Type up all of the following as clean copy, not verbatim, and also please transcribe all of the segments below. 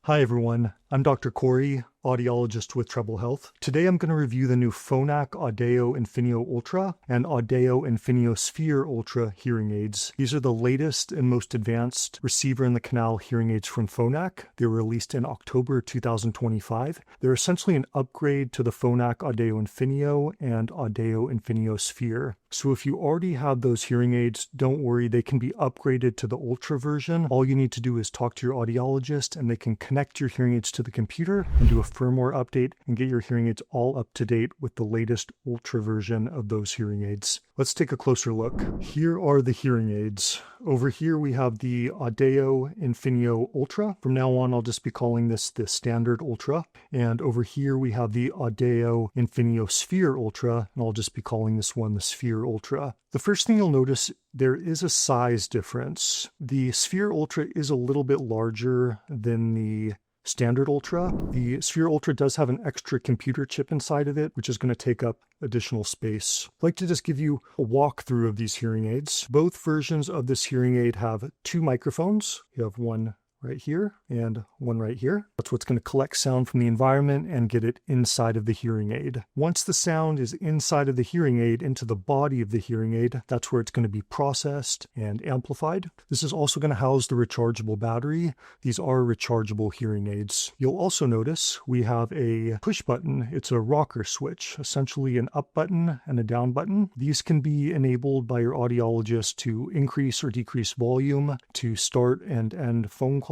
Hi everyone, I'm Dr. Cory, audiologist with Treble Health. Today I'm going to review the new Phonak Audeo Infinio Ultra and Audeo Infinio Sphere Ultra hearing aids. These are the latest and most advanced receiver in the canal hearing aids from Phonak. They were released in October 2025. They're essentially an upgrade to the Phonak Audeo Infinio and Audeo Infinio Sphere. So if you already have those hearing aids, don't worry, they can be upgraded to the Ultra version. All you need to do is talk to your audiologist and they can connect your hearing aids to the computer and do a firmware update and get your hearing aids all up to date with the latest Ultra version of those hearing aids. Let's take a closer look. Here are the hearing aids. Over here we have the Audeo Infinio Ultra. From now on I'll just be calling this the standard Ultra. And over here we have the Audeo Infinio Sphere Ultra, and I'll just be calling this one the Sphere Ultra. The first thing you'll notice, there is a size difference. The Sphere Ultra is a little bit larger than the standard Ultra. The Sphere Ultra does have an extra computer chip inside of it, which is going to take up additional space. I'd like to just give you a walkthrough of these hearing aids. Both versions of this hearing aid have two microphones. You have one right here and one right here. That's what's going to collect sound from the environment and get it inside of the hearing aid. Once the sound is inside of the hearing aid into the body of the hearing aid, that's where it's going to be processed and amplified. This is also going to house the rechargeable battery. These are rechargeable hearing aids. You'll also notice we have a push button. It's a rocker switch, essentially an up button and a down button. These can be enabled by your audiologist to increase or decrease volume, to start and end phone calls,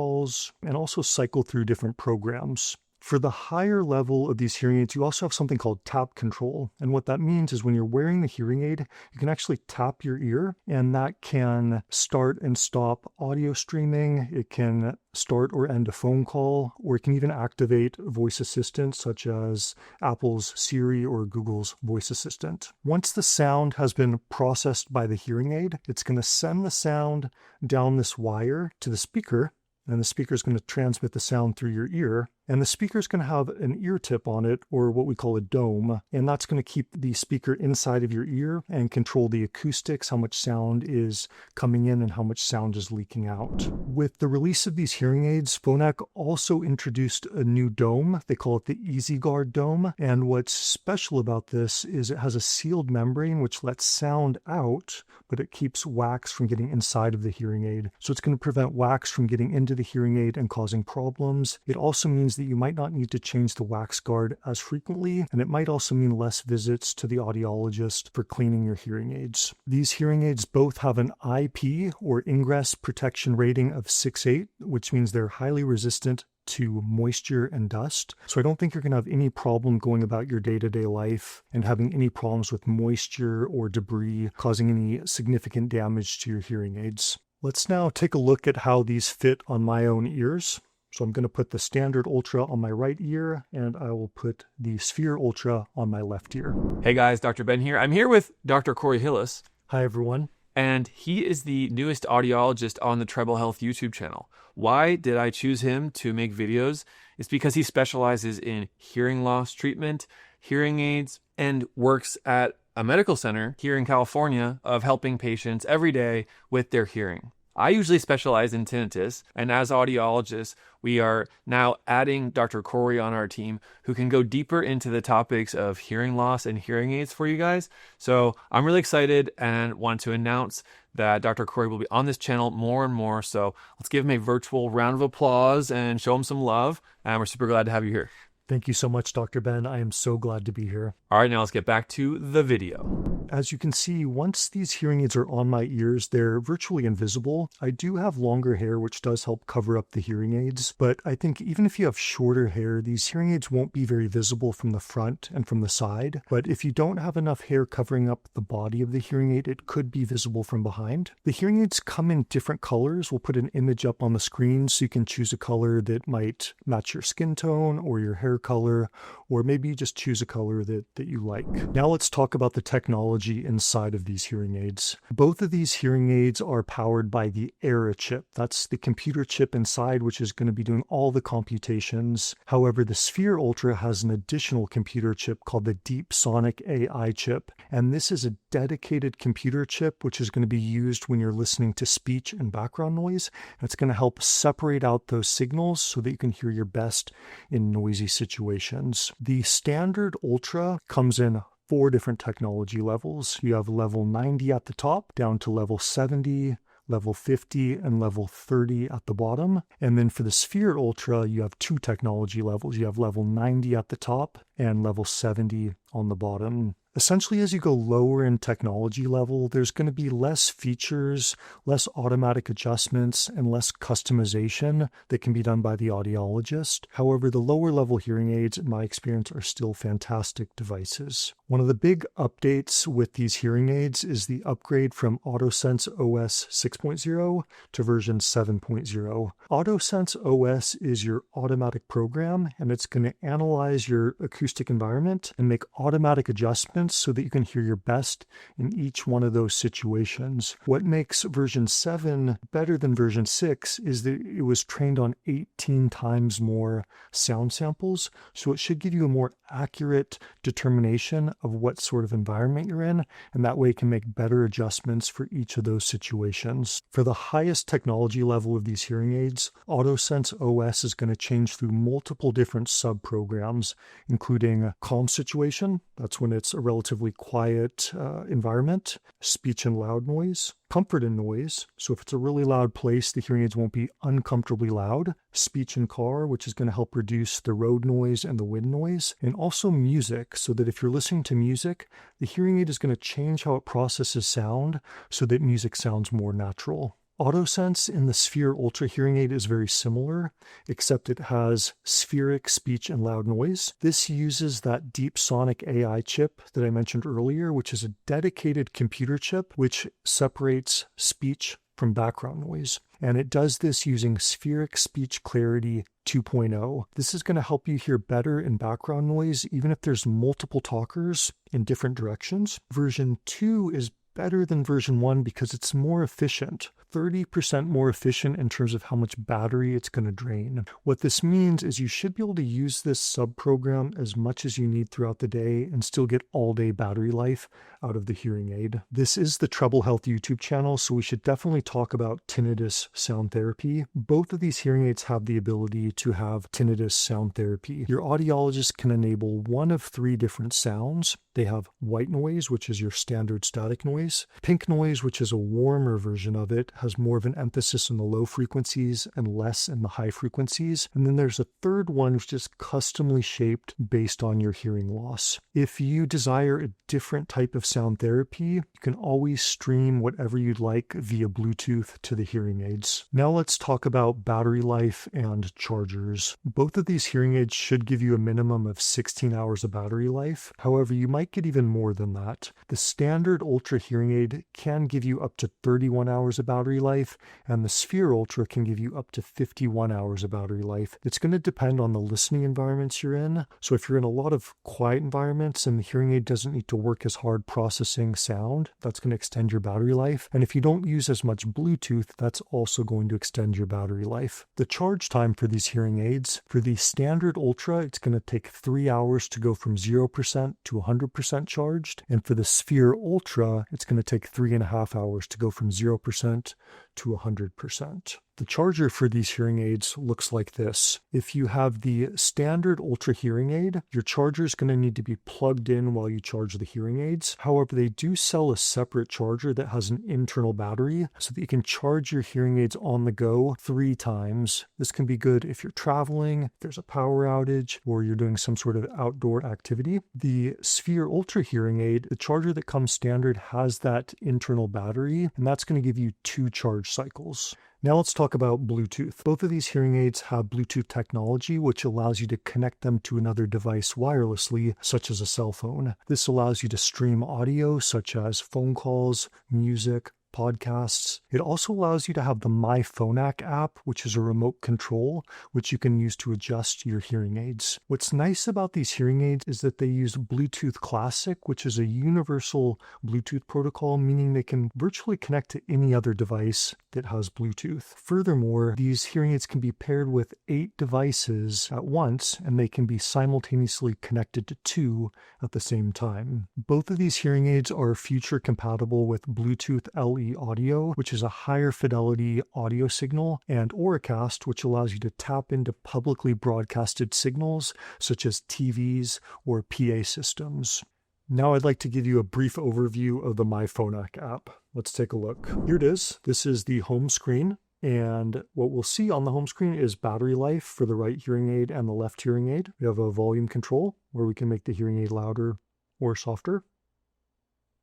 and also cycle through different programs. For the higher level of these hearing aids, you also have something called tap control. And what that means is when you're wearing the hearing aid, you can actually tap your ear, and that can start and stop audio streaming. It can start or end a phone call, or it can even activate voice assistants such as Apple's Siri or Google's voice assistant. Once the sound has been processed by the hearing aid, it's going to send the sound down this wire to the speaker, and the speaker is going to transmit the sound through your ear. And the speaker is going to have an ear tip on it, or what we call a dome, and that's going to keep the speaker inside of your ear and control the acoustics, how much sound is coming in and how much sound is leaking out. With the release of these hearing aids, Phonak also introduced a new dome. They call it the EasyGuard dome, and what's special about this is it has a sealed membrane which lets sound out, but it keeps wax from getting inside of the hearing aid. So it's going to prevent wax from getting into the hearing aid and causing problems. It also means that you might not need to change the wax guard as frequently, and it might also mean less visits to the audiologist for cleaning your hearing aids. These hearing aids both have an IP, or ingress protection rating, of 6.8, which means they're highly resistant to moisture and dust. So I don't think you're going to have any problem going about your day-to-day life and having any problems with moisture or debris causing any significant damage to your hearing aids. Let's now take a look at how these fit on my own ears. So I'm going to put the standard Ultra on my right ear, and I will put the Sphere Ultra on my left ear. Hey guys, Dr. Ben here. I'm here with Dr. Cory Hillis. Hi everyone. And he is the newest audiologist on the Treble Health YouTube channel. Why did I choose him to make videos? It's because he specializes in hearing loss treatment, hearing aids, and works at a medical center here in California of helping patients every day with their hearing. I usually specialize in tinnitus, and as audiologists, we are now adding Dr. Cory on our team who can go deeper into the topics of hearing loss and hearing aids for you guys. So I'm really excited and want to announce that Dr. Cory will be on this channel more and more. So let's give him a virtual round of applause and show him some love. And we're super glad to have you here. Thank you so much, Dr. Ben. I am so glad to be here. All right, now let's get back to the video. As you can see, once these hearing aids are on my ears, they're virtually invisible. I do have longer hair, which does help cover up the hearing aids, but I think even if you have shorter hair, these hearing aids won't be very visible from the front and from the side. But if you don't have enough hair covering up the body of the hearing aid, it could be visible from behind. The hearing aids come in different colors. We'll put an image up on the screen so you can choose a color that might match your skin tone or your hair color, or maybe you just choose a color that you like. Now let's talk about the technology inside of these hearing aids. Both of these hearing aids are powered by the Era chip. That's the computer chip inside, which is going to be doing all the computations. However, the Sphere Ultra has an additional computer chip called the Deep Sonic AI chip, and this is a dedicated computer chip which is going to be used when you're listening to speech and background noise. And it's going to help separate out those signals so that you can hear your best in noisy situations. The standard Ultra comes in 4 different technology levels. You have level 90 at the top, down to level 70, level 50, and level 30 at the bottom. And then for the Sphere Ultra, you have 2 technology levels. You have level 90 at the top and level 70 on the bottom. Essentially, as you go lower in technology level, there's going to be less features, less automatic adjustments, and less customization that can be done by the audiologist. However, the lower level hearing aids, in my experience, are still fantastic devices. One of the big updates with these hearing aids is the upgrade from AutoSense OS 6.0 to version 7.0. AutoSense OS is your automatic program, and it's going to analyze your acoustic environment and make automatic adjustments so that you can hear your best in each one of those situations. What makes version 7 better than version 6 is that it was trained on 18 times more sound samples, so it should give you a more accurate determination of what sort of environment you're in, and that way it can make better adjustments for each of those situations. For the highest technology level of these hearing aids, AutoSense OS is going to change through multiple different sub-programs, including calm situation, that's when it's a relatively quiet environment, speech and loud noise, comfort and noise, so if it's a really loud place, the hearing aids won't be uncomfortably loud, speech and car, which is going to help reduce the road noise and the wind noise, and also music, so that if you're listening to music, the hearing aid is going to change how it processes sound so that music sounds more natural. AutoSense in the Sphere Ultra hearing aid is very similar, except it has spheric speech and loud noise. This uses that Deep Sonic AI chip that I mentioned earlier, which is a dedicated computer chip which separates speech from background noise. And it does this using Spheric Speech Clarity 2.0. This is going to help you hear better in background noise, even if there's multiple talkers in different directions. Version 2 is better than version 1 because it's more efficient. 30% more efficient in terms of how much battery it's going to drain. What this means is you should be able to use this sub-program as much as you need throughout the day and still get all-day battery life out of the hearing aid. This is the Treble Health YouTube channel, so we should definitely talk about tinnitus sound therapy. Both of these hearing aids have the ability to have tinnitus sound therapy. Your audiologist can enable one of 3 different sounds. They have white noise, which is your standard static noise, pink noise, which is a warmer version of it, has more of an emphasis on the low frequencies and less in the high frequencies. And then there's a third one which is customly shaped based on your hearing loss. If you desire a different type of sound therapy, you can always stream whatever you'd like via Bluetooth to the hearing aids. Now let's talk about battery life and chargers. Both of these hearing aids should give you a minimum of 16 hours of battery life. However, you might get even more than that. The standard Ultra hearing aid can give you up to 31 hours of battery life, and the Sphere Ultra can give you up to 51 hours of battery life. It's going to depend on the listening environments you're in. So if you're in a lot of quiet environments and the hearing aid doesn't need to work as hard processing sound, that's going to extend your battery life. And if you don't use as much Bluetooth, that's also going to extend your battery life. The charge time for these hearing aids, for the standard Ultra, it's going to take 3 hours to go from 0% to 100% charged. And for the Sphere Ultra, it's going to take 3.5 hours to go from 0% to 100%. The charger for these hearing aids looks like this. If you have the standard Ultra hearing aid, your charger is going to need to be plugged in while you charge the hearing aids. However, they do sell a separate charger that has an internal battery so that you can charge your hearing aids on the go 3 times. This can be good if you're traveling, if there's a power outage, or you're doing some sort of outdoor activity. The Sphere Ultra hearing aid, the charger that comes standard has that internal battery, and that's going to give you 2 charge cycles. Now let's talk about Bluetooth. Both of these hearing aids have Bluetooth technology, which allows you to connect them to another device wirelessly, such as a cell phone. This allows you to stream audio, such as phone calls, music, podcasts. It also allows you to have the MyPhonak app, which is a remote control, which you can use to adjust your hearing aids. What's nice about these hearing aids is that they use Bluetooth Classic, which is a universal Bluetooth protocol, meaning they can virtually connect to any other device that has Bluetooth. Furthermore, these hearing aids can be paired with 8 devices at once, and they can be simultaneously connected to 2 at the same time. Both of these hearing aids are future compatible with Bluetooth LE audio, which is a higher fidelity audio signal, and Auracast, which allows you to tap into publicly broadcasted signals such as TVs or PA systems. Now I'd like to give you a brief overview of the MyPhonak app. Let's take a look. Here it is. This is the home screen. And what we'll see on the home screen is battery life for the right hearing aid and the left hearing aid. We have a volume control where we can make the hearing aid louder or softer.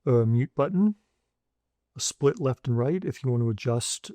A mute button. A split left and right if you want to adjust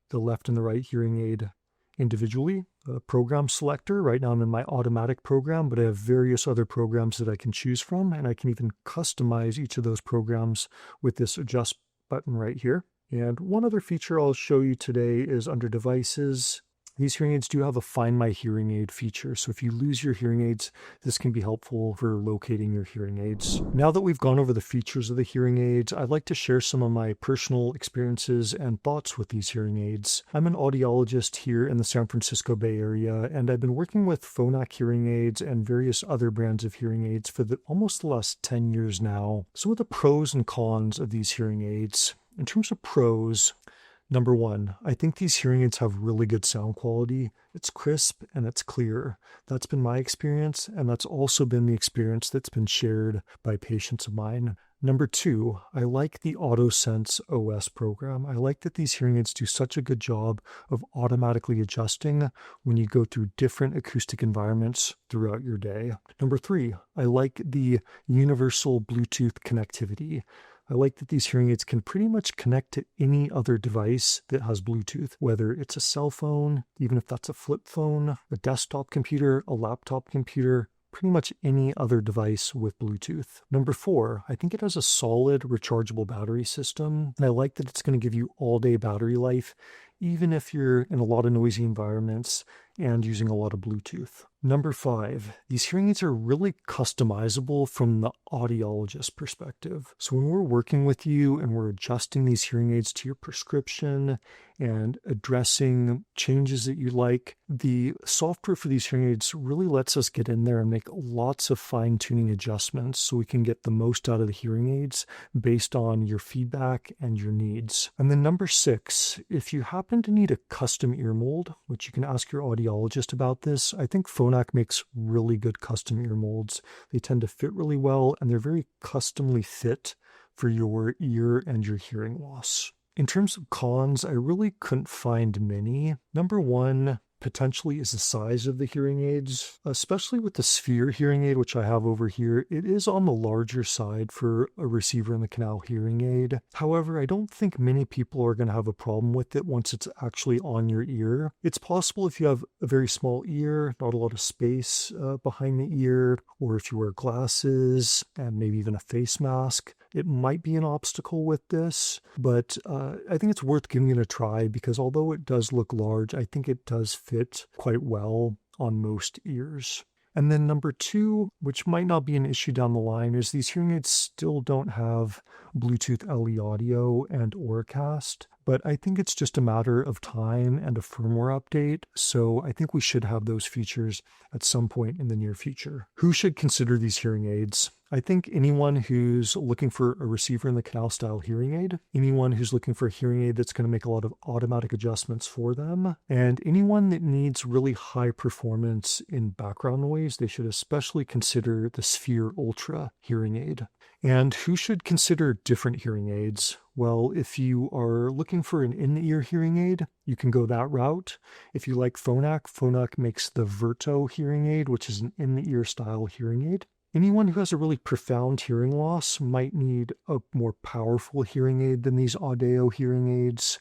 the left and the right hearing aid individually. A program selector. Right now I'm in my automatic program, but I have various other programs that I can choose from, and I can even customize each of those programs with this adjust button right here. And one other feature I'll show you today is under devices. These hearing aids do have a Find My Hearing Aid feature, so if you lose your hearing aids, this can be helpful for locating your hearing aids. Now that we've gone over the features of the hearing aids, I'd like to share some of my personal experiences and thoughts with these hearing aids. I'm an audiologist here in the San Francisco Bay Area, and I've been working with Phonak hearing aids and various other brands of hearing aids for almost the last 10 years now. So what are the pros and cons of these hearing aids? In terms of pros, number one, I think these hearing aids have really good sound quality. It's crisp and it's clear. That's been my experience, and that's also been the experience that's been shared by patients of mine. Number two, I like the AutoSense OS program. I like that these hearing aids do such a good job of automatically adjusting when you go through different acoustic environments throughout your day. Number three, I like the universal Bluetooth connectivity. I like that these hearing aids can pretty much connect to any other device that has Bluetooth, whether it's a cell phone, even if that's a flip phone, a desktop computer, a laptop computer, pretty much any other device with Bluetooth. Number four, I think it has a solid rechargeable battery system, and I like that it's going to give you all-day battery life, even if you're in a lot of noisy environments and using a lot of Bluetooth. Number five, these hearing aids are really customizable from the audiologist perspective. So when we're working with you and we're adjusting these hearing aids to your prescription and addressing changes that you like, the software for these hearing aids really lets us get in there and make lots of fine-tuning adjustments so we can get the most out of the hearing aids based on your feedback and your needs. And then number six, if you happen to need a custom ear mold, which you can ask your audiologist about this, I think Phonak makes really good custom ear molds. They tend to fit really well, and they're very customly fit for your ear and your hearing loss. In terms of cons, I really couldn't find many. Number one, potentially, is the size of the hearing aids, especially with the Sphere hearing aid, which I have over here. It is on the larger side for a receiver in the canal hearing aid. However, I don't think many people are going to have a problem with it once it's actually on your ear. It's possible if you have a very small ear, not a lot of space behind the ear, or if you wear glasses and maybe even a face mask, it might be an obstacle with this, but I think it's worth giving it a try because although it does look large, I think it does fit quite well on most ears. And then number two, which might not be an issue down the line, is these hearing aids still don't have Bluetooth LE audio and Auracast, but I think it's just a matter of time and a firmware update, so I think we should have those features at some point in the near future. Who should consider these hearing aids? I think anyone who's looking for a receiver in the canal style hearing aid, anyone who's looking for a hearing aid that's going to make a lot of automatic adjustments for them, and anyone that needs really high performance in background noise, they should especially consider the Sphere Ultra hearing aid. And who should consider different hearing aids? Well, if you are looking for an in-ear hearing aid, you can go that route. If you like Phonak, Phonak makes the Verto hearing aid, which is an in-the-ear style hearing aid. Anyone who has a really profound hearing loss might need a more powerful hearing aid than these Audeo hearing aids.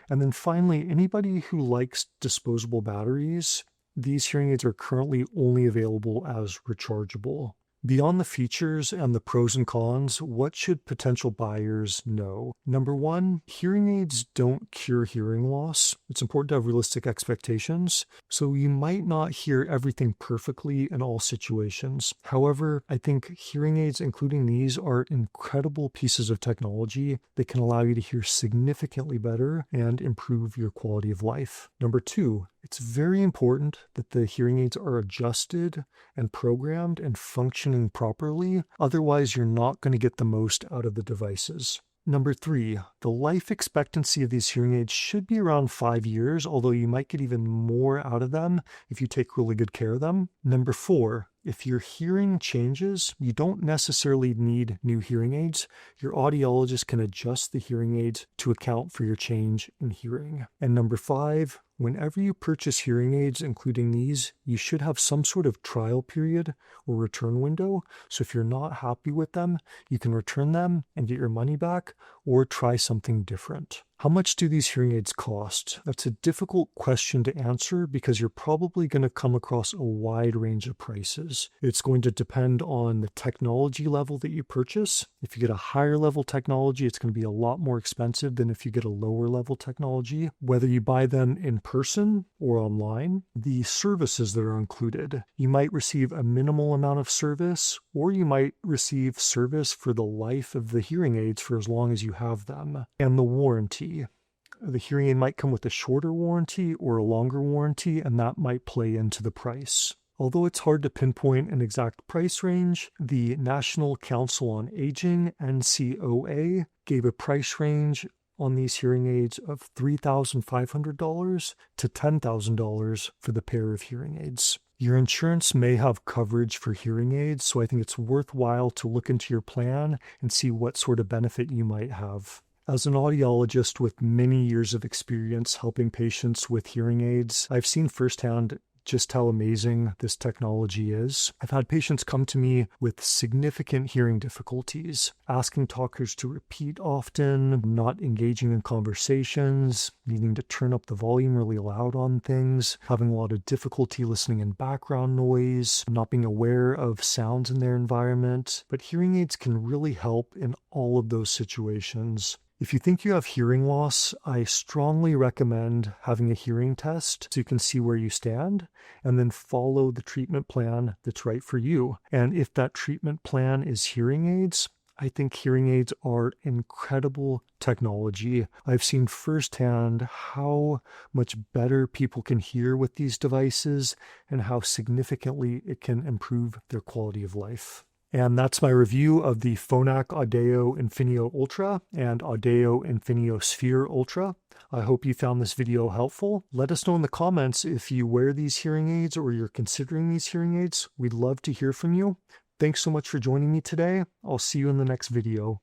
And then finally, anybody who likes disposable batteries, these hearing aids are currently only available as rechargeable. Beyond the features and the pros and cons, what should potential buyers know? Number one, hearing aids don't cure hearing loss. It's important to have realistic expectations. So you might not hear everything perfectly in all situations. However, I think hearing aids, including these, are incredible pieces of technology that can allow you to hear significantly better and improve your quality of life. Number two, it's very important that the hearing aids are adjusted and programmed and functioning properly. Otherwise, you're not going to get the most out of the devices. Number three, the life expectancy of these hearing aids should be around 5 years, although you might get even more out of them if you take really good care of them. Number four, if your hearing changes, you don't necessarily need new hearing aids. Your audiologist can adjust the hearing aids to account for your change in hearing. And number five, whenever you purchase hearing aids, including these, you should have some sort of trial period or return window. So if you're not happy with them, you can return them and get your money back or try something different. How much do these hearing aids cost? That's a difficult question to answer because you're probably going to come across a wide range of prices. It's going to depend on the technology level that you purchase. If you get a higher level technology, it's going to be a lot more expensive than if you get a lower level technology. Whether you buy them in person or online, the services that are included, you might receive a minimal amount of service, or you might receive service for the life of the hearing aids for as long as you have them. And the warranty. The hearing aid might come with a shorter warranty or a longer warranty, and that might play into the price. Although it's hard to pinpoint an exact price range, the National Council on Aging, NCOA, gave a price range on these hearing aids of $3,500 to $10,000 for the pair of hearing aids. Your insurance may have coverage for hearing aids, so I think it's worthwhile to look into your plan and see what sort of benefit you might have. As an audiologist with many years of experience helping patients with hearing aids, I've seen firsthand just how amazing this technology is. I've had patients come to me with significant hearing difficulties, asking talkers to repeat often, not engaging in conversations, needing to turn up the volume really loud on things, having a lot of difficulty listening in background noise, not being aware of sounds in their environment. But hearing aids can really help in all of those situations. If you think you have hearing loss, I strongly recommend having a hearing test so you can see where you stand and then follow the treatment plan that's right for you. And if that treatment plan is hearing aids, I think hearing aids are incredible technology. I've seen firsthand how much better people can hear with these devices and how significantly it can improve their quality of life. And that's my review of the Phonak Audeo Infinio Ultra and Audeo Infinio Sphere Ultra. I hope you found this video helpful. Let us know in the comments if you wear these hearing aids or you're considering these hearing aids. We'd love to hear from you. Thanks so much for joining me today. I'll see you in the next video.